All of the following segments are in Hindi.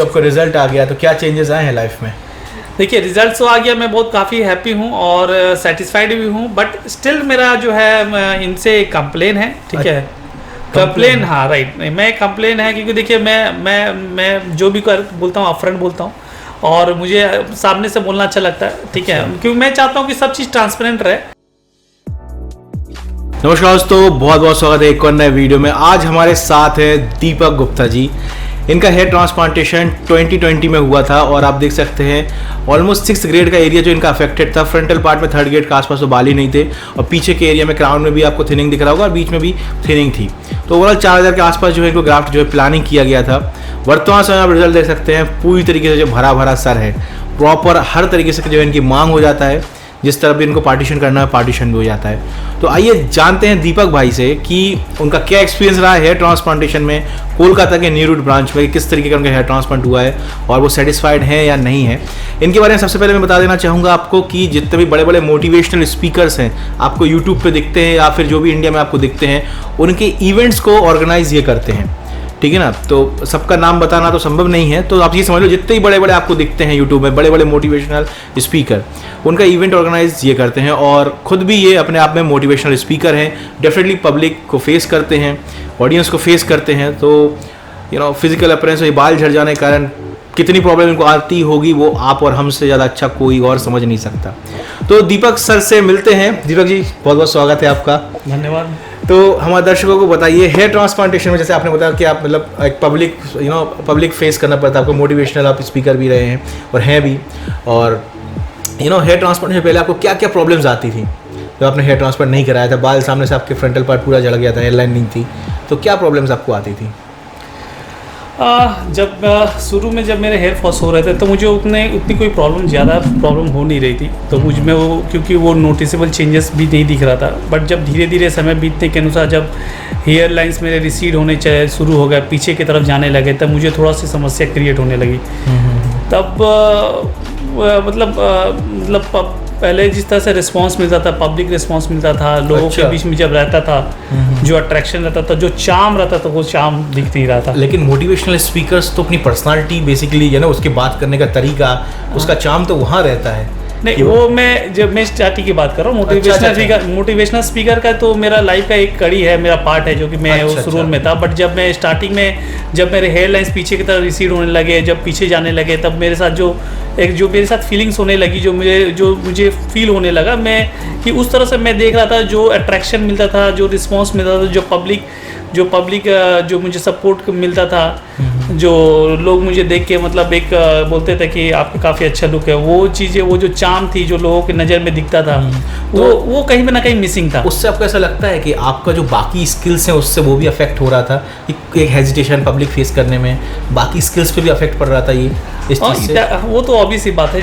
आपका रिजल्ट आ गया, तो क्या चेंजेस आए हैं लाइफ में? देखिए, रिजल्ट तो आ गया, मैं बहुत काफ़ी हैप्पी हूँ और सेटिस्फाइड भी हूँ, बट स्टिल मेरा जो है इनसे कंप्लेन है, ठीक है। कंप्लेन, हाँ राइट, मैं कंप्लेन है क्योंकि देखिए मैं जो भी बोलता हूँ अपफ्रंट बोलता हूँ और मुझे सामने से बोलना अच्छा लगता है, ठीक है, क्योंकि मैं चाहता हूँ कि सब चीज़ ट्रांसपेरेंट रहे। नमस्कार दोस्तों, बहुत बहुत स्वागत है एक और नए वीडियो में। आज हमारे साथ है दीपक गुप्ता जी। इनका हेयर ट्रांसप्लांटेशन 2020 में हुआ था और आप देख सकते हैं ऑलमोस्ट 6th ग्रेड का एरिया जो इनका अफेक्टेड था। फ्रंटल पार्ट में 3rd ग्रेड के आसपास तो बाल ही नहीं थे और पीछे के एरिया में क्राउन में भी आपको थिनिंग दिख रहा होगा और बीच में भी थिनिंग थी। तो ओवरऑल 4000 के आसपास जो है इनको ग्राफ्ट जो है प्लानिंग किया गया था। वर्तमान समय आप रिजल्ट देख सकते हैं, पूरी तरीके से जो भरा भरा सर है, प्रॉपर हर तरीके से जो है इनकी मांग हो जाता है। जिस तरह भी इनको पार्टीशन करना है पार्टीशन भी हो जाता है। तो आइए जानते हैं दीपक भाई से कि उनका क्या एक्सपीरियंस रहा है हेयर ट्रांसप्लांटेशन में, कोलकाता के न्यू रूट ब्रांच में किस तरीके का उनका हेयर ट्रांसप्लांट हुआ है और वो सेटिस्फाइड है या नहीं है। इनके बारे में सबसे पहले मैं बता देना चाहूँगा आपको कि जितने भी बड़े बड़े मोटिवेशनल स्पीकर्स हैं आपको यूट्यूब पर दिखते हैं या फिर जो भी इंडिया में आपको दिखते हैं, उनके इवेंट्स को ऑर्गेनाइज ये करते हैं, ठीक है ना। तो सबका नाम बताना तो संभव नहीं है, तो आप ये समझ लो जितने ही बड़े बड़े आपको दिखते हैं यूट्यूब में बड़े बड़े मोटिवेशनल स्पीकर, उनका इवेंट ऑर्गेनाइज ये करते हैं और खुद भी ये अपने आप में मोटिवेशनल स्पीकर हैं। डेफिनेटली पब्लिक को फेस करते हैं, ऑडियंस को फेस करते हैं। तो फिजिकल अपीयरेंस में बाल झड़ जाने के कारण कितनी प्रॉब्लम इनको आती होगी वो आप और हमसे ज़्यादा अच्छा कोई और समझ नहीं सकता। तो दीपक सर से मिलते हैं। दीपक जी, बहुत बहुत स्वागत है आपका। धन्यवाद। तो हमारे दर्शकों को बताइए, हेयर ट्रांसप्लांटेशन में जैसे आपने बताया कि आप मतलब एक पब्लिक फेस करना पड़ता है आपको, मोटिवेशनल आप स्पीकर भी रहे हैं और हैं भी, और हेयर ट्रांसप्लांटेशन पहले आपको क्या क्या प्रॉब्लम्स आती थी जब आपने हेयर ट्रांसप्लांट नहीं कराया था? बाल सामने से आपके फ्रंटल पार्ट पूरा जल गया था, हेयरलाइन नहीं थी, तो क्या प्रॉब्लम्स आपको आती थी? जब शुरू में जब मेरे हेयर फॉल्स हो रहे थे तो मुझे उतनी कोई ज़्यादा प्रॉब्लम हो नहीं रही थी, तो मुझ में वो क्योंकि वो नोटिसेबल चेंजेस भी नहीं दिख रहा था। बट जब धीरे धीरे समय बीतने के अनुसार जब हेयर लाइंस मेरे रिसीड होने शुरू हो गए, पीछे की तरफ जाने लगे, तब मुझे थोड़ा सी समस्या क्रिएट होने लगी। तब मतलब पहले जिस तरह से रिस्पांस मिलता था, पब्लिक रिस्पांस मिलता था, लोगों के बीच में जब रहता था, जो अट्रैक्शन रहता था, जो चार्म रहता था, वो चार्म दिख नहीं रहा था। लेकिन मोटिवेशनल स्पीकर्स तो अपनी पर्सनालिटी बेसिकली उसके बात करने का तरीका, उसका चार्म तो वहाँ रहता है। नहीं, वो मैं स्टार्टिंग की बात कर रहा हूँ। मोटिवेशनल स्पीकर का तो मेरा लाइफ का एक कड़ी है, मेरा पार्ट है, जो कि मैं उस रोल में था। बट जब मैं स्टार्टिंग में जब मेरे हेयर लाइंस पीछे की तरफ रिसीड होने लगे, जब पीछे जाने लगे, तब मेरे साथ जो मेरे साथ फीलिंग्स होने लगी, जो मुझे फील होने लगा, मैं कि उस तरह से मैं देख रहा था, जो अट्रैक्शन मिलता था, जो रिस्पॉन्स मिलता था, जो पब्लिक जो मुझे सपोर्ट मिलता था, जो लोग मुझे देख के मतलब एक बोलते थे कि आपके काफ़ी अच्छा लुक है, वो चीज़ें, वो जो चार्म थी जो लोगों की नज़र में दिखता था, वो कहीं ना कहीं मिसिंग था। उससे आपको ऐसा लगता है कि आपका जो बाकी स्किल्स हैं उससे वो भी अफेक्ट हो रहा था? एक हेजिटेशन पब्लिक फेस करने में बाकी स्किल्स पे भी अफेक्ट पड़ रहा था ये इस चीज़ से? वो तो ऑब्वियस ही बात है।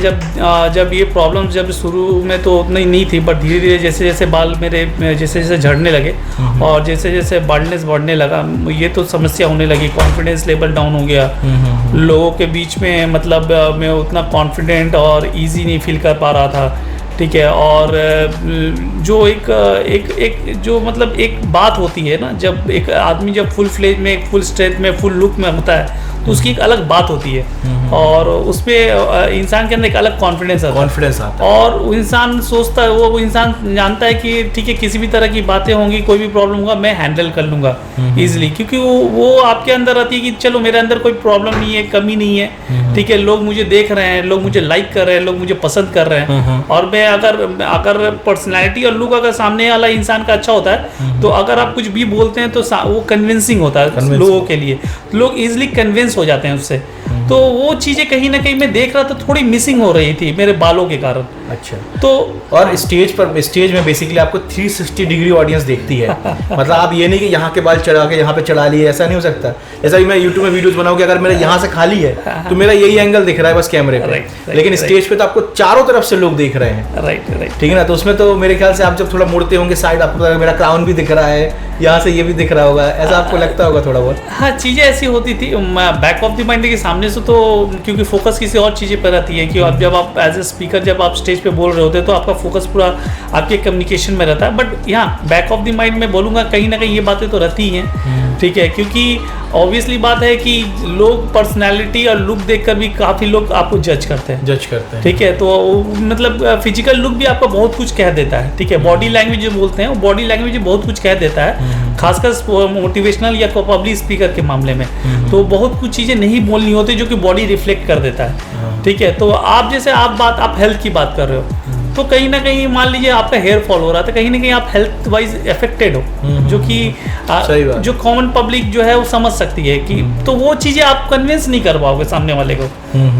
जब ये प्रॉब्लम जब शुरू में तो उतनी नहीं थी, बट धीरे धीरे जैसे जैसे बाल मेरे जैसे जैसे झड़ने लगे और जैसे जैसे बाल्डनेस बढ़ने लगा, ये तो समस्या होने लगी। कॉन्फिडेंस लेवल डाउन हो गया लोगों के बीच में, मतलब मैं उतना कॉन्फिडेंट और इजी नहीं फील कर पा रहा था, ठीक है। और जो एक जो मतलब एक बात होती है ना, जब एक आदमी जब फुल फ्लेज में, फुल स्ट्रेंथ में, फुल लुक में होता है, तो उसकी एक अलग बात होती है और उसमें इंसान के अंदर एक अलग कॉन्फिडेंस आता है और वो इंसान सोचता है, वो इंसान जानता है कि ठीक है, किसी भी तरह की बातें होंगी, कोई भी प्रॉब्लम होगा, मैं हैंडल कर लूँगा ईजिली, क्योंकि वो आपके अंदर रहती है कि चलो मेरे अंदर कोई प्रॉब्लम नहीं है, कमी नहीं है, ठीक है, लोग मुझे देख रहे हैं, लोग मुझे लाइक कर रहे हैं, लोग मुझे पसंद कर रहे हैं। और मैं अगर पर्सनैलिटी और लुक अगर सामने वाला इंसान का अच्छा होता है, तो अगर आप कुछ भी बोलते हैं तो वो कन्विंसिंग होता है लोगों के लिए, लोग ईजिली कन्विंस हो जाते हैं उससे। तो वो चीज़ें कहीं ना कहीं मैं देख रहा था थोड़ी मिसिंग हो रही थी मेरे बालों के कारण। अच्छा, तो और स्टेज में बेसिकली आपको 360 डिग्री ऑडियंस देखती है। मतलब आप ये नहीं कि यहाँ के बाल चढ़ा के यहाँ पे चढ़ा लिए, ऐसा नहीं हो सकता। जैसा कि मैं यूट्यूब में वीडियोस बनाऊँ कि अगर मेरा यहाँ से खाली है तो मेरा यही एंगल दिख रहा है बस कैमरे पे, लेकिन स्टेज पे तो आपको चारों तरफ से लोग देख रहे हैं, राइट, ठीक है ना। तो उसमें तो मेरे ख्याल से आप जब थोड़ा मुड़ते होंगे साइड, आपको मेरा क्राउन भी दिख रहा है, यहाँ से ये भी दिख रहा होगा, ऐसा आपको लगता होगा थोड़ा बहुत? हाँ, चीज़ें ऐसी होती थी बैक ऑफ द माइंड के सामने से, तो क्योंकि फोकस किसी और चीज़ें पर रहती है कि जब आप एज ए स्पीकर जब आप स्टेज पे बोल रहे होते हैं तो आपका फोकस पूरा आपके कम्युनिकेशन में रहता है। बट यहाँ बैक ऑफ द माइंड में बोलूँगा, कहीं ना कहीं ये बातें तो रहती हैं, ठीक है, क्योंकि ऑब्वियसली बात है कि लोग पर्सनैलिटी और लुक देखकर भी काफ़ी लोग आपको जज करते हैं, ठीक है। तो मतलब फिजिकल लुक भी आपका बहुत कुछ कह देता है, ठीक है। बॉडी लैंग्वेज जो बोलते हैं वो बॉडी लैंग्वेज बहुत कुछ कह देता है, खासकर मोटिवेशनल या पब्लिक स्पीकर के मामले में। तो बहुत कुछ चीज़ें नहीं बोलनी होती जो कि बॉडी रिफ्लेक्ट कर देता है, ठीक है। तो आप जैसे आप हेल्थ की बात कर रहे हो, तो कहीं ना कहीं मान लीजिए आपका हेयर फॉल हो रहा था, कहीं ना कहीं आप हेल्थ वाइज अफेक्टेड हो, जो कि जो कॉमन पब्लिक जो है वो समझ सकती है कि, तो वो चीज़ें आप कन्विंस नहीं कर पाओगे सामने वाले को।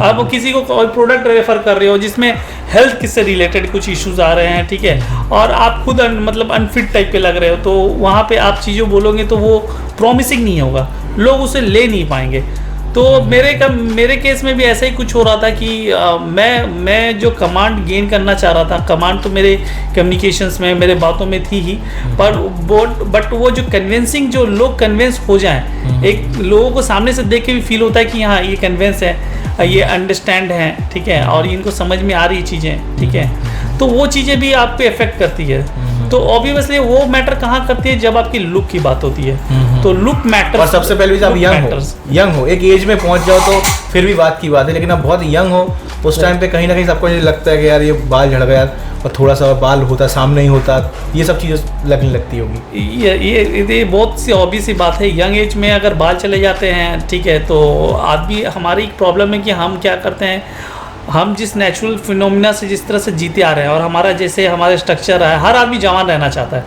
आप किसी को कोई प्रोडक्ट रेफर कर रहे हो जिसमें हेल्थ किससे रिलेटेड कुछ इश्यूज आ रहे हैं, ठीक है, और आप खुद मतलब अनफिट टाइप के लग रहे हो, तो वहाँ पे आप चीज़ें बोलोगे तो वो प्रॉमिसिंग नहीं होगा, लोग उसे ले नहीं पाएंगे। तो मेरे केस में भी ऐसा ही कुछ हो रहा था कि मैं जो कमांड गेन करना चाह रहा था, कमांड तो मेरे कम्युनिकेशंस में, मेरे बातों में थी ही, पर बट वो जो कन्विंसिंग, जो लोग कन्विंस हो जाएं, एक लोगों को सामने से देख के भी फील होता है कि हाँ ये कन्विंस है, ये अंडरस्टैंड है, ठीक है, और इनको समझ में आ रही चीज़ें, ठीक है, तो वो चीज़ें भी आपको इफेक्ट करती है। तो ऑब्वियसली वो मैटर कहाँ करती है, जब आपकी लुक की बात होती है, तो लुक मैटर। और सबसे पहले भी आप यंग हो, एक एज में पहुंच जाओ तो फिर भी बात की बात है, लेकिन आप बहुत यंग हो उस टाइम पे कहीं ना कहीं सबको लगता है कि यार ये बाल झड़ गया और थोड़ा सा बाल होता सामने ही होता, ये सब चीज़ें लगने लगती होगी। ये बहुत सी ऑब्वियस सी बात है, यंग एज में अगर बाल चले जाते हैं, ठीक है, तो आदमी, हमारी एक प्रॉब्लम है कि हम क्या करते हैं, हम जिस नेचुरल फिनोमिना से जिस तरह से जीते आ रहे हैं, और हमारा जैसे हमारा स्ट्रक्चर है, हर आदमी जवान रहना चाहता है,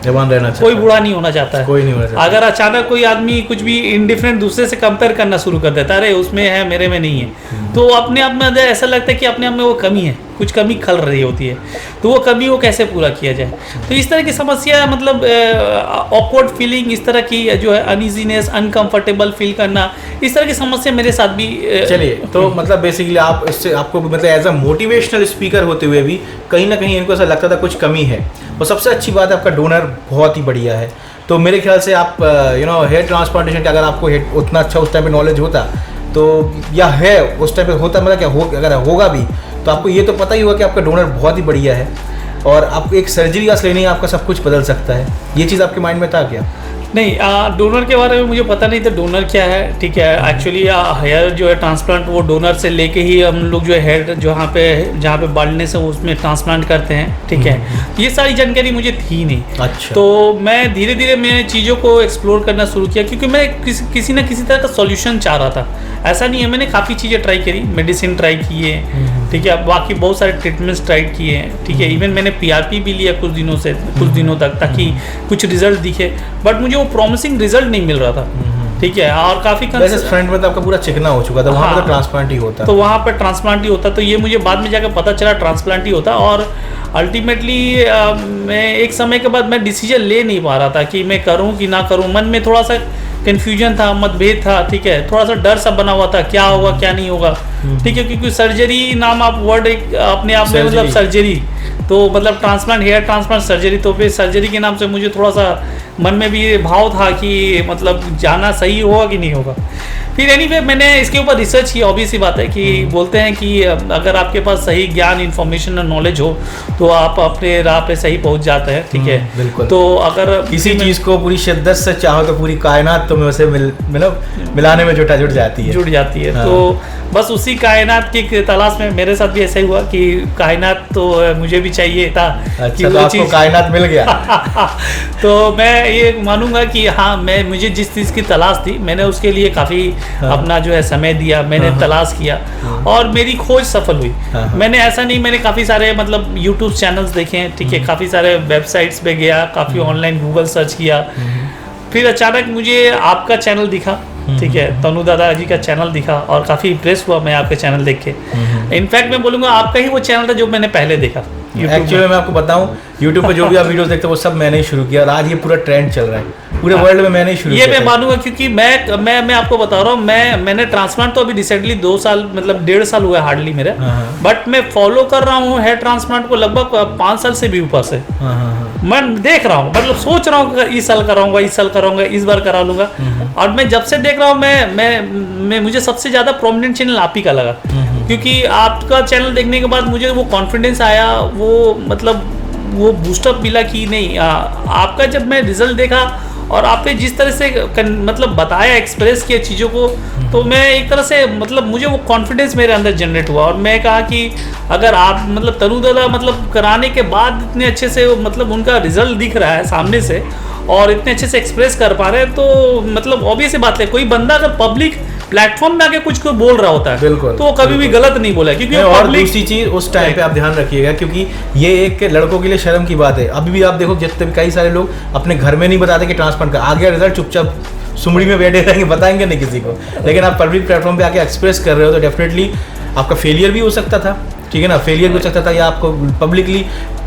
कोई बूढ़ा नहीं होना चाहता है, कोई नहीं होना चाहता। अगर अचानक कोई आदमी कुछ भी इंडिफरेंट दूसरे से कंपेयर करना शुरू कर देता है, अरे उसमें है मेरे में नहीं है, तो अपने आप में ऐसा लगता है कि अपने आप में वो कमी है, कुछ कमी खल रही होती है, तो वो कमी वो कैसे पूरा किया जाए। तो इस तरह की समस्या, मतलब ऑकवर्ड फीलिंग, इस तरह की जो है अनइजीनेस, अनकंफर्टेबल फील करना, इस तरह की समस्या मेरे साथ भी। चलिए, तो मतलब बेसिकली आप इससे, आपको मतलब एज अ मोटिवेशनल स्पीकर होते हुए भी कहीं ना कहीं इनको ऐसा लगता था कुछ कमी है, और सबसे अच्छी बात है आपका डोनर बहुत ही बढ़िया है। तो मेरे ख्याल से आप हेयर ट्रांसप्लांटेशन का अगर आपको उतना अच्छा उस टाइम पे नॉलेज होता, तो या है उस टाइम पे होता, मतलब क्या अगर होगा भी तो आपको ये तो पता ही होगा कि आपका डोनर बहुत ही बढ़िया है, और आपको एक सर्जरी का लेने आपका सब कुछ बदल सकता है। ये चीज़ आपके माइंड में था क्या? नहीं, डोनर के बारे में मुझे पता नहीं था डोनर क्या है, ठीक है। एक्चुअली हेयर जो है ट्रांसप्लांट वो डोनर से लेके ही हम लोग जो है हेयर जहाँ पे बाल्डनेस है उसमें ट्रांसप्लांट करते हैं, ठीक है। ये सारी जानकारी मुझे थी नहीं। अच्छा। तो मैं धीरे धीरे मैंने चीज़ों को एक्सप्लोर करना शुरू किया, क्योंकि मैं किसी न किसी तरह का सॉल्यूशन चाह रहा था। ऐसा नहीं है, मैंने काफ़ी चीज़ें ट्राई करी, मेडिसिन ट्राई किए, ठीक है, बाकी बहुत सारे ट्रीटमेंट्स ट्राई किए हैं, ठीक है। इवन मैंने PRP भी लिया कुछ दिनों तक ताकि कुछ रिजल्ट दिखे, बट मुझे वो प्रॉमिसिंग रिजल्ट नहीं मिल रहा था, ठीक है। और काफ़ी फ्रंट में तो आपका पूरा चिकना हो चुका था, वहाँ पर ट्रांसप्लांट ही होता, तो वहाँ पर ट्रांसप्लांट ही होता, तो ये मुझे बाद में जाकर पता चला ट्रांसप्लांट ही होता। और अल्टीमेटली मैं एक समय के बाद मैं डिसीजन ले नहीं पा रहा था कि मैं करूँ कि ना करूँ। मन में थोड़ा सा कन्फ्यूजन था, मतभेद था, ठीक है, थोड़ा सा डर सा बना हुआ था, क्या होगा क्या नहीं होगा, ठीक है, क्योंकि सर्जरी नाम आप वर्ड एक अपने आप में, मतलब सर्जरी तो मतलब ट्रांसप्लांट, हेयर ट्रांसप्लांट सर्जरी, तो फिर सर्जरी के नाम से मुझे थोड़ा सा मन में भी ये भाव था कि मतलब जाना सही होगा कि नहीं होगा। फिर एनीवे मैंने इसके ऊपर रिसर्च की। ऑब्वियस सी बात है कि बोलते हैं कि अगर आपके पास सही ज्ञान, इन्फॉर्मेशन और नॉलेज हो तो आप अपने राह पे सही पहुंच जाते हैं, ठीक है। बिल्कुल। तो अगर किसी चीज़ को पूरी शिद्दत से चाहो तो पूरी कायनात तुम्हें उसे मिलाने में जुट जाती है। हाँ। तो बस उसी कायनात की तलाश में मेरे साथ भी ऐसा ही हुआ कि कायनात तो मुझे भी चाहिए था। अच्छा, कि तो आपको कायनात मिल गया। तो मैं ये मानूंगा कि हाँ, मुझे जिस चीज़ की तलाश थी मैंने उसके लिए काफ़ी अपना जो है समय दिया, मैंने तलाश किया और मेरी खोज सफल हुई। मैंने ऐसा नहीं, मैंने काफ़ी सारे मतलब यूट्यूब चैनल्स देखे हैं, ठीक है, काफ़ी सारे वेबसाइट्स पे गया, काफ़ी ऑनलाइन गूगल सर्च किया, फिर अचानक मुझे आपका चैनल दिखा, ठीक है, तनु दादा जी का चैनल दिखा और काफ़ी इम्प्रेस हुआ मैं आपके चैनल देख के। इनफैक्ट मैं बोलूँगा आपका ही वो चैनल था जो मैंने पहले देखा। एक्चुअली मैं आपको बताऊं, YouTube पे जो भी आप वीडियोस देखते हो वो सब मैंने ही शुरू किया और आज ये पूरा ट्रेंड चल रहा है पूरे वर्ल्ड में, मैंने ही शुरू किया। ये मैं मानूंगा क्योंकि मैं आपको बता रहा हूँ, मैंने ट्रांसप्लांट तो अभी रिसेंटली 2 साल मतलब 1.5 साल हुआ है हार्डली मेरे, बट मैं फॉलो कर रहा हूँ हेयर ट्रांसप्लांट को लगभग 5 साल से भी ऊपर से। मैं देख रहा हूँ, मतलब सोच रहा हूँ इस साल कराऊंगा, इस बार करा लूंगा। और मैं जब से देख रहा हूँ मैं मुझे सबसे ज्यादा प्रोमिनेंट चैनल आप ही का लगा, क्योंकि आपका चैनल देखने के बाद मुझे वो कॉन्फिडेंस आया, वो मतलब वो बूस्टअप मिला कि नहीं। आपका जब मैं रिजल्ट देखा और आपने जिस तरह से मतलब बताया, एक्सप्रेस किया चीज़ों को, तो मैं एक तरह से मतलब मुझे वो कॉन्फिडेंस मेरे अंदर जनरेट हुआ। और मैं कहा कि अगर आप मतलब तनु दादा मतलब कराने के बाद इतने अच्छे से मतलब उनका रिजल्ट दिख रहा है सामने से और इतने अच्छे से एक्सप्रेस कर पा रहे हैं, तो मतलब ऑब्वियस ही बात है, कोई बंदा अगर पब्लिक प्लेटफॉर्म में आके कुछ बोल रहा होता है बिल्कुल, तो वो कभी भी गलत नहीं बोला, क्योंकि और दूसरी चीज उस टाइम पे आप ध्यान रखिएगा, क्योंकि ये एक लड़कों के लिए शर्म की बात है। अभी भी आप देखो जितने भी कई सारे लोग अपने घर में नहीं बताते कि ट्रांसप्लांट का आ गया रिजल्ट, चुपचाप सुमड़ी में बैठे रहेंगे, बताएंगे नहीं किसी को। लेकिन आप पब्लिक प्लेटफॉर्म पे आके एक्सप्रेस कर रहे हो तो डेफिनेटली आपका फेलियर भी हो सकता था, ठीक है ना, फेलियर भी हो सकता था, या आपको पब्लिकली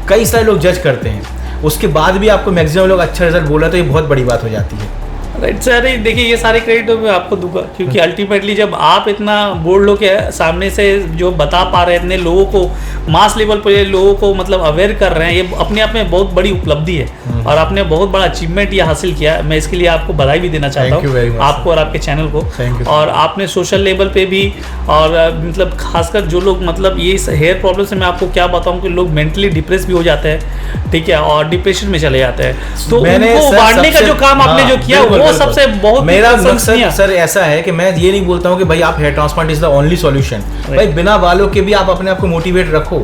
कई सारे लोग जज करते हैं, उसके बाद भी आपको मैक्सिमम लोग अच्छा रिजल्ट बोला, तो ये बहुत बड़ी बात हो जाती है। राइट सर, देखिए ये सारे क्रेडिट मैं आपको दूंगा, क्योंकि अल्टीमेटली जब आप इतना बोर्ड लोग के सामने से जो बता पा रहे हैं, इतने लोगों को मास लेवल पर लोगों को मतलब अवेयर कर रहे हैं, ये अपने आप में बहुत बड़ी उपलब्धि है और आपने बहुत बड़ा अचीवमेंट ये हासिल किया है। मैं इसके लिए आपको बधाई भी देना चाहता हूँ, आपको और आपके चैनल को। और आपने सोशल लेवल पे भी, और मतलब खासकर जो लोग मतलब ये हेयर प्रॉब्लम से मैं आपको क्या बताऊँ कि लोग मेंटली डिप्रेस भी हो जाते हैं, ठीक है, और डिप्रेशन में चले जाते हैं, तो उनको बांटने का जो काम आपने जो किया वो सबसे बहुत मेरा मकसद सर ऐसा है कि मैं ये नहीं बोलता हूँ कि भाई आप hair transplant is the only solution. भाई बिना बालों के भी आप अपने आप को मोटिवेट रखो,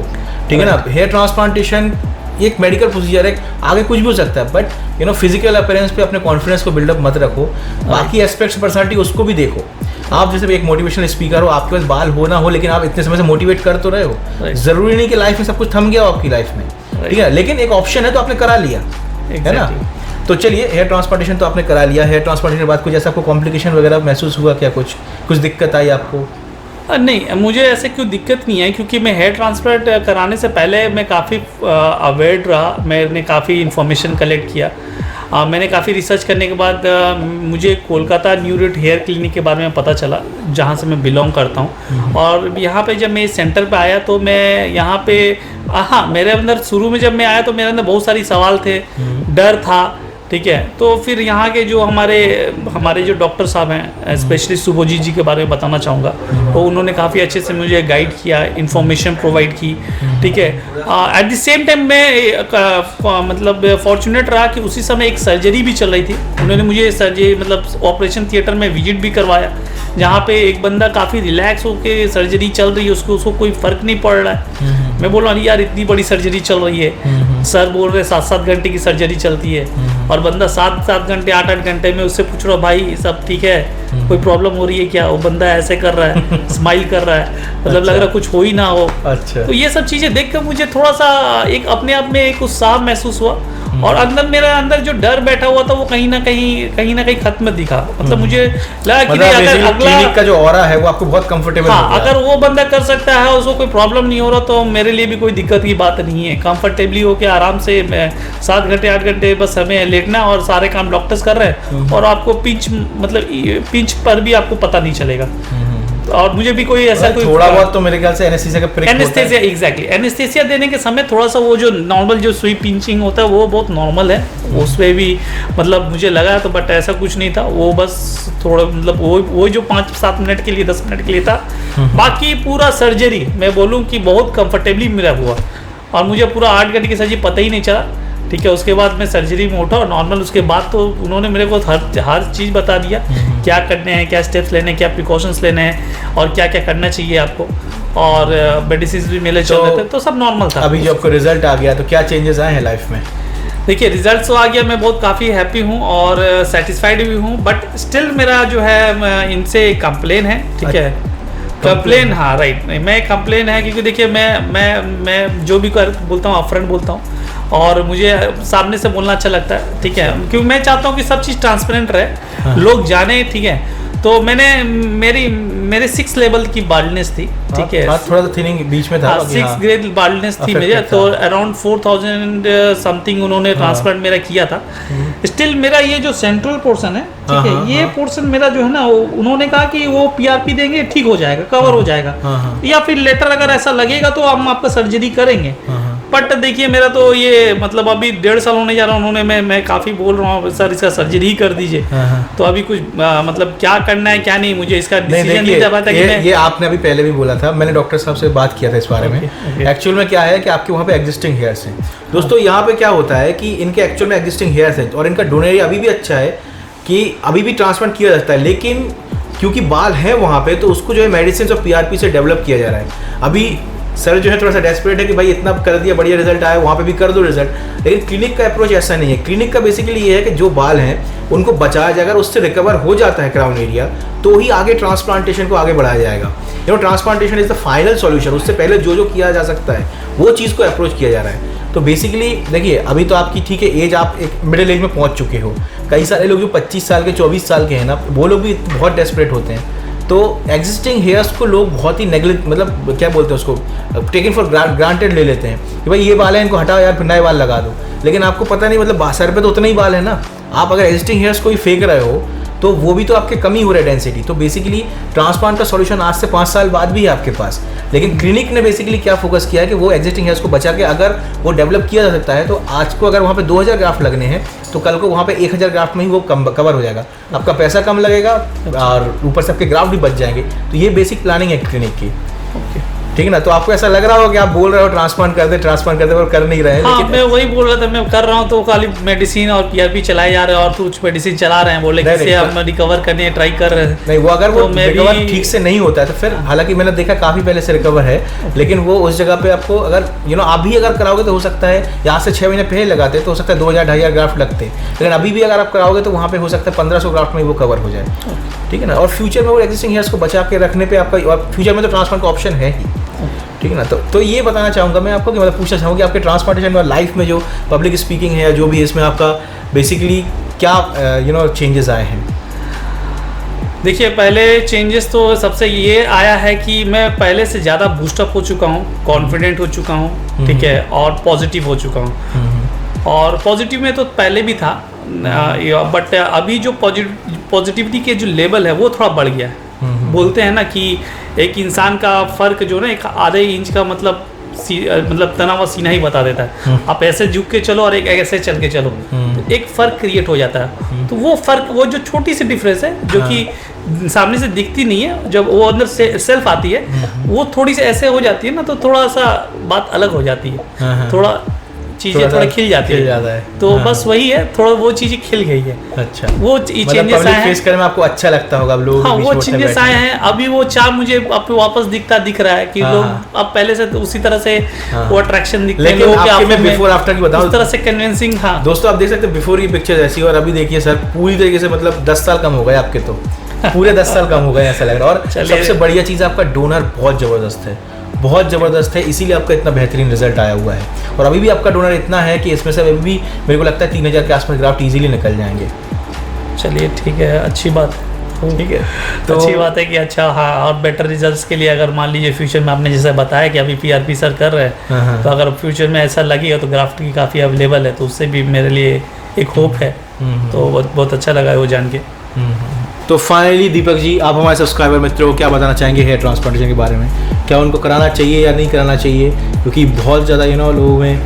ठीक है ना। हेयर ट्रांसप्लांटेशन एक मेडिकल प्रोसीजर है, आगे कुछ भी हो सकता है, but you know physical appearance पे अपने कॉन्फिडेंस को बिल्डअप मत रखो, बाकी एस्पेक्ट्स पर्सनालिटी उसको भी देखो। आप जैसे एक मोटिवेशनल स्पीकर हो, आपके पास बाल हो ना हो, लेकिन आप इतने समय से मोटिवेट कर तो रहे हो। जरूरी नहीं कि लाइफ में सब कुछ थम गया हो आपकी लाइफ में, ठीक है, लेकिन एक ऑप्शन है तो आपने करा लिया, है ना। तो चलिए, हेयर ट्रांसप्लांटेशन तो आपने करा लिया, हेयर ट्रांसप्लांटेशन के बाद कुछ ऐसा आपको कॉम्प्लिकेशन वगैरह महसूस हुआ क्या, कुछ दिक्कत आई आपको? नहीं, मुझे ऐसे क्यों दिक्कत नहीं है, क्योंकि मैं हेयर ट्रांसप्लांट कराने से पहले मैं काफ़ी अवेयर रहा, मैंने काफ़ी इन्फॉर्मेशन कलेक्ट किया। मैंने काफ़ी रिसर्च करने के बाद मुझे कोलकाता न्यूरोट हेयर क्लिनिक के बारे में पता चला, जहाँ से मैं बिलोंग करता हूँ। और यहाँ पे जब मैं इस सेंटर पे आया तो मैं यहाँ पे मेरे अंदर शुरू में जब मैं आया तो मेरे अंदर बहुत सारी सवाल थे, डर था, ठीक है। तो फिर यहाँ के जो हमारे जो डॉक्टर साहब हैं, स्पेशली सुभोजीत जी के बारे में बताना चाहूँगा, तो उन्होंने काफ़ी अच्छे से मुझे गाइड किया, इन्फॉर्मेशन प्रोवाइड की, ठीक है। एट द सेम टाइम मैं मतलब फॉर्चुनेट रहा कि उसी समय एक सर्जरी भी चल रही थी। उन्होंने मुझे सर्जरी मतलब ऑपरेशन थिएटर में विजिट भी करवाया, जहाँ पे एक बंदा काफ़ी रिलैक्स होकर सर्जरी चल रही है, उसको कोई फ़र्क नहीं पड़ रहा है। मैं बोल रहा हूँ यार इतनी बड़ी सर्जरी चल रही है, सर बोल रहे 7-7 घंटे की सर्जरी चलती है, और बंदा 7-7 घंटे 8-8 घंटे में उससे पूछ रहा भाई सब ठीक है, कोई प्रॉब्लम हो रही है क्या? वो बंदा ऐसे कर रहा है, स्माइल कर रहा है, मतलब लग रहा कुछ हो ही ना हो। अच्छा। तो ये सब चीज़ें देख कर मुझे थोड़ा सा एक अपने आप में एक उत्साह महसूस हुआ, और अंदर मेरे अंदर जो डर बैठा हुआ था वो कहीं ना कहीं खत्म दिखा। मतलब मुझे लगा कि अगर अगला का जो ऑरा है वो आपको बहुत कंफर्टेबल, अगर वो बंदा कर सकता है, उसको कोई प्रॉब्लम नहीं हो रहा, तो मेरे लिए भी कोई दिक्कत की बात नहीं है। कंफर्टेबली होकर आराम से 7 घंटे 8 घंटे बस हमें लेटना और सारे काम डॉक्टर्स कर रहे हैं, और आपको पिंच पर भी आपको पता नहीं चलेगा। और मुझे भी कोई ऐसा कोई थोड़ा बहुत तो मेरे ख्याल से एनेस्थीसिया एग्जैक्टली एनेस्थीसिया देने के समय थोड़ा सा वो जो नॉर्मल जो सुई पिंचिंग होता है वो बहुत नॉर्मल है, उसमें भी मतलब मुझे लगा तो, बट ऐसा कुछ नहीं था, वो बस थोड़ा मतलब वो जो 5-7 मिनट के लिए 10 मिनट के लिए था। बाकी पूरा सर्जरी मैं बोलूँ कि बहुत कंफर्टेबली मेरा हुआ, और मुझे पूरा 8 घंटे की सर्जरी पता ही नहीं चला, ठीक है। उसके बाद मैं सर्जरी में उठा और नॉर्मल, उसके बाद तो उन्होंने मेरे को हर चीज़ बता दिया, क्या करने हैं, क्या स्टेप्स लेने हैं, क्या प्रिकॉशंस लेने हैं, और क्या क्या करना चाहिए आपको, और मेडिसिन भी मेरे चल रहे थे, तो सब नॉर्मल था। अभी जो आपको रिजल्ट आ गया तो क्या चेंजेस आए हैं लाइफ में? देखिए रिजल्ट तो आ गया, मैं बहुत काफ़ी हैप्पी हूँ और सेटिस्फाइड भी हूँ, बट स्टिल मेरा जो है इनसे कंप्लेन है, ठीक है। कंप्लेन, हाँ राइट, मैं कंप्लेन है क्योंकि देखिए मैं जो भी बोलता हूँ अपफ्रंट बोलता हूँ, और मुझे सामने से बोलना अच्छा लगता है, ठीक है, क्योंकि मैं चाहता हूँ कि सब चीज़ ट्रांसपेरेंट रहे, लोग जाने, ठीक है। तो मेरे 6 लेवल की बाल्डनेस थी, ठीक है, थोड़ा सा थिनिंग बीच में था, 6 ग्रेड बाल्डनेस थी मेरे, तो अराउंड 4000 समथिंग उन्होंने ट्रांसप्लांट मेरा किया था। स्टिल मेरा ये जो सेंट्रल पोर्शन है, ठीक है, ये पोर्शन मेरा जो है ना, उन्होंने कहा कि वो PRP देंगे, ठीक हो जाएगा, कवर हो जाएगा, या फिर लेटर अगर ऐसा लगेगा तो हम आपका सर्जरी करेंगे। बट देखिए मेरा तो ये मतलब अभी 1.5 साल होने जा रहा है, उन्होंने मैं काफ़ी बोल रहा हूँ सर इसका सर्जरी ही कर दीजिए। तो अभी कुछ मतलब क्या करना है क्या नहीं, मुझे इसका डिसीजन नहीं दे पाता कि ये आपने अभी पहले भी बोला था, मैंने डॉक्टर साहब से बात किया था इस बारे में। एक्चुअल में क्या है कि आपके वहाँ पे एग्जिस्टिंग हेयर्स हैं दोस्तों। यहाँ पे क्या होता है कि इनके एक्चुअल में एग्जिस्टिंग हेयर्स हैं और इनका डोनर एरिया अभी भी अच्छा है कि अभी भी ट्रांसप्लांट किया जा सकता है, लेकिन क्योंकि बाल है वहाँ पे तो उसको जो है मेडिसिन और PRP से डेवलप किया जा रहा है। अभी सर जो है थोड़ा सा डेस्परेट है कि भाई इतना कर दिया, बढ़िया रिजल्ट आया, वहाँ पे भी कर दो रिजल्ट, लेकिन क्लिनिक का अप्रोच ऐसा नहीं है। क्लिनिक का बेसिकली ये है कि जो बाल हैं उनको बचाया जाएगा, अगर उससे रिकवर हो जाता है क्राउन एरिया तो ही आगे ट्रांसप्लांटेशन को आगे बढ़ाया जाएगा। Transplantation is the final solution, उससे पहले जो जो किया जा सकता है वो चीज़ को अप्रोच किया जा रहा है। तो बेसिकली देखिए अभी तो आपकी ठीक है एज, आप एक मिडिल एज में पहुंच चुके हो। कई सारे लोग जो 25 साल के 24 साल के हैं ना, वो लोग भी बहुत डेस्परेट होते हैं। तो एग्जिस्टिंग हेयर्स को लोग बहुत ही नेग्लेक्ट, मतलब क्या बोलते हैं उसको, टेकन फॉर ग्रांटेड ले लेते हैं कि भाई ये बाल है इनको हटाओ यार फिर नए बाल लगा दो। लेकिन आपको पता नहीं, मतलब सर पे तो उतने ही बाल है ना, आप अगर एग्जिस्टिंग हेयर्स को ही फेंक रहे हो तो वो भी तो आपके कमी हो रहा है डेंसिटी। तो बेसिकली ट्रांसप्लांट का सॉल्यूशन आज से 5 साल बाद भी है आपके पास, लेकिन क्लिनिक ने बेसिकली क्या फोकस किया है कि वो एग्जिस्टिंग हेयर्स को बचा के अगर वो डेवलप किया जा सकता है तो आज को अगर वहाँ पे 2000 ग्राफ्ट लगने हैं तो कल को वहाँ पे 1000 ग्राफ्ट में ही वो कवर हो जाएगा, आपका पैसा कम लगेगा और ऊपर से आपके ग्राफ्ट भी बच जाएंगे। तो ये बेसिक प्लानिंग है क्लिनिक की, ठीक है ना। तो आपको ऐसा लग रहा हो कि आप बोल रहे हो ट्रांसप्लांट कर दे और कर नहीं रहे हैं। हाँ, मैं वही बोल रहा था, मैं कर रहा हूँ तो खाली मेडिसिन और PRP चलाए जा रहे हैं और कुछ मेडिसिन चला रहे हैं, बोले कि हम रिकवर करने ट्राई कर रहे हैं। नहीं, वो अगर वो रिकवर ठीक से नहीं होता है तो फिर, हालांकि मैंने देखा काफ़ी पहले से रिकवर है, लेकिन वो उस जगह पे आपको अगर आप भी अगर कराओगे तो हो सकता है, यहाँ से 6 महीने पहले लगाते तो हो सकता है 2000-2500 ग्राफ्ट लगते, लेकिन अभी भी अगर आप कराओगे तो वहाँ पे हो सकता है 1500 ग्राफ्ट में वो कवर हो जाए, ठीक है ना। और फ्यूचर में वो एग्जिस्टिंग हेयर्स को बचा के रखने पे आपका, और फ्यूचर में तो ट्रांसप्लांट का ऑप्शन है ही, ठीक है ना। तो ये बताना चाहूँगा मैं आपको कि मतलब पूछना चाहूँगा कि आपके ट्रांसप्लांटेशन और लाइफ में जो पब्लिक स्पीकिंग है या जो भी इसमें आपका बेसिकली क्या चेंजेस आए हैं। देखिए पहले चेंजेस तो सबसे ये आया है कि मैं पहले से ज़्यादा बूस्टअप हो चुका हूँ, कॉन्फिडेंट हो चुका हूँ, ठीक है, और पॉजिटिव हो चुका हूँ। और पॉजिटिव में तो पहले भी था, बट अभी जो पॉजिटिविटी के जो लेवल है वो थोड़ा बढ़ गया है। बोलते हैं ना कि एक इंसान का फ़र्क जो ना एक आधे इंच का मतलब तना हुआ सीना ही बता देता है। आप ऐसे झुक के चलो और एक ऐसे चल के चलो, तो एक फ़र्क क्रिएट हो जाता है। तो वो फ़र्क, वो जो छोटी सी डिफरेंस है जो कि सामने से दिखती नहीं है, जब वो अंदर से सेल्फ आती है वो थोड़ी सी ऐसे हो जाती है ना, तो थोड़ा सा बात अलग हो जाती है, थोड़ा चीज़ें थोड़ा खिल जाती है। तो बस वही है, थोड़ा वो चीज़ें खिल गई है। अच्छा, वो चेंजेस आए हैं, फेस करने में आपको अच्छा लगता होगा, अब लोग, हाँ, वो चेंजेस आए हैं। अभी वो चार मुझे अब वापस दिख रहा है कि लोग अब पहले से तो उसी तरह से वो अट्रैक्शन दिखते हैं लोगों के। मैं बिफोर आफ्टर की बताऊं, उस तरह से कन्विंसिंग। हाँ दोस्तों, आप देख सकते हैं बिफोर की पिक्चर ऐसी और अभी देखिए सर पूरी तरीके से मतलब 10 साल कम हो गए आपके, तो पूरे 10 साल कम हो गए ऐसा लग रहा है। और सबसे बढ़िया चीज़ आपका डोनर बहुत ज़बरदस्त है, बहुत ज़बरदस्त है, इसीलिए आपका इतना बेहतरीन रिजल्ट आया हुआ है। और अभी भी आपका डोनर इतना है कि इसमें से अभी भी मेरे को लगता है 3000 के आसपास ग्राफ्ट इजीली निकल जाएंगे। चलिए ठीक है, अच्छी बात है, ठीक है। तो अच्छी बात है कि अच्छा, हाँ, और बेटर रिजल्ट्स के लिए अगर मान लीजिए फ्यूचर में आपने जैसे बताया कि अभी PRP सर कर रहे हैं, तो अगर फ्यूचर में ऐसा लगेगा तो ग्राफ्ट की काफ़ी अवेलेबल है, तो उससे भी मेरे लिए एक होप है। तो बहुत अच्छा लगा वो जान के। तो फाइनली दीपक जी, आप हमारे सब्सक्राइबर मित्रों को क्या बताना चाहेंगे हेयर ट्रांसप्लांटेशन के बारे में? क्या उनको कराना चाहिए या नहीं कराना चाहिए? क्योंकि बहुत ज़्यादा लोगों में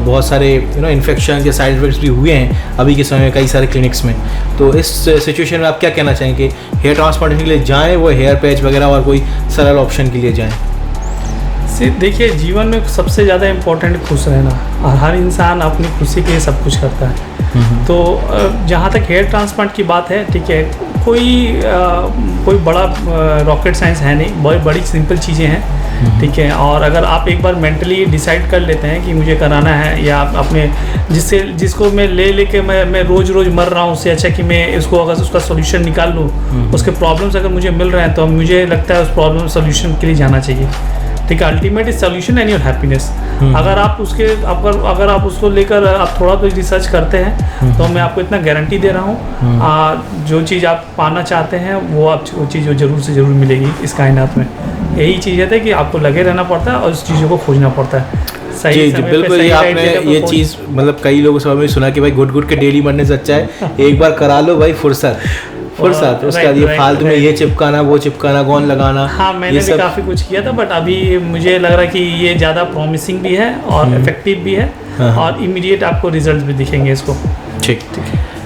बहुत सारे इन्फेक्शन के साइड इफेक्ट्स भी हुए हैं अभी के समय में कई सारे क्लिनिक्स में। तो इस सिचुएशन में आप क्या कहना चाहेंगे? हेयर ट्रांसप्लांटेशन के लिए जाएँ, वो हेयर पैच वगैरह, और कोई सरल ऑप्शन के लिए जाएँ? देखिए, जीवन में सबसे ज़्यादा इम्पोर्टेंट खुश रहना, और हर इंसान अपनी खुशी के लिए सब कुछ करता है। तो जहाँ तक हेयर ट्रांसप्लांट की बात है, ठीक है, कोई बड़ा रॉकेट साइंस है नहीं, बहुत बड़ी सिंपल चीज़ें हैं, ठीक है। और अगर आप एक बार मेंटली डिसाइड कर लेते हैं कि मुझे कराना है, या आप अपने जिसको मैं लेके मैं रोज़ मर रहा हूँ, उससे अच्छा कि मैं इसको अगर उसका सोल्यूशन निकाल लूँ, उसके प्रॉब्लम्स अगर मुझे मिल रहे हैं, तो मुझे लगता है उस प्रॉब्लम सोल्यूशन के लिए जाना चाहिए, ठीक है। Ultimate is solution and your happiness. अगर आप उसको लेकर आप थोड़ा तो रिसर्च करते हैं, तो मैं आपको इतना गारंटी दे रहा हूँ, जो चीज़ आप पाना चाहते हैं वो चीज़ ज़रूर से ज़रूर मिलेगी इस कायनात में। यही चीज़ है कि आपको लगे रहना पड़ता है और उस चीज़ों को खोजना पड़ता है। जी बिल्कुल, ये आपने ये चीज़ मतलब कई लोगों से सुना कि भाई घुट के डेली मरने से अच्छा है एक बार करा लो भाई फुर्सत, फुर्सत, उसके बाद ये फालतू में ये चिपकाना वो चिपकाना गॉन लगाना। हाँ, मैंने भी काफ़ी कुछ किया था, बट अभी मुझे लग रहा है कि ये ज़्यादा प्रॉमिसिंग भी है और इफेक्टिव भी है और इमीडिएट आपको रिजल्ट भी दिखेंगे इसको। ठीक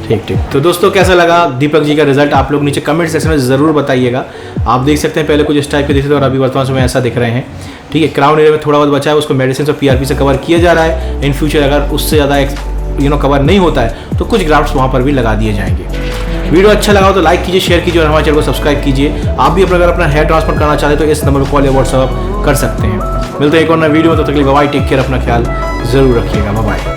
ठीक ठीक। तो दोस्तों कैसा लगा दीपक जी का रिजल्ट आप लोग नीचे कमेंट सेक्शन में ज़रूर बताइएगा। आप देख सकते हैं पहले कुछ इस टाइप के दिखते थे और अभी वर्तमान समय ऐसा दिख रहे हैं। ठीक है, क्राउन एरिया में थोड़ा बहुत बचा है, उसको मेडिसिन और पीआरपी से कवर किया जा रहा है। इन फ्यूचर अगर उससे ज़्यादा कवर नहीं होता है तो कुछ ग्राफ्ट्स वहाँ पर भी लगा दिए जाएंगे। वीडियो अच्छा लगा हो तो लाइक कीजिए, शेयर कीजिए और हमारे चैनल को सब्सक्राइब कीजिए। आप भी अगर अपना हेयर ट्रांसफर करना चाहते तो इस नंबर पर कॉल या व्हाट्सएप कर सकते हैं। मिलते हैं एक और नए वीडियो में, तब तक के लिए बाय, टेक केयर, अपना ख्याल जरूर रखिएगा, बाय।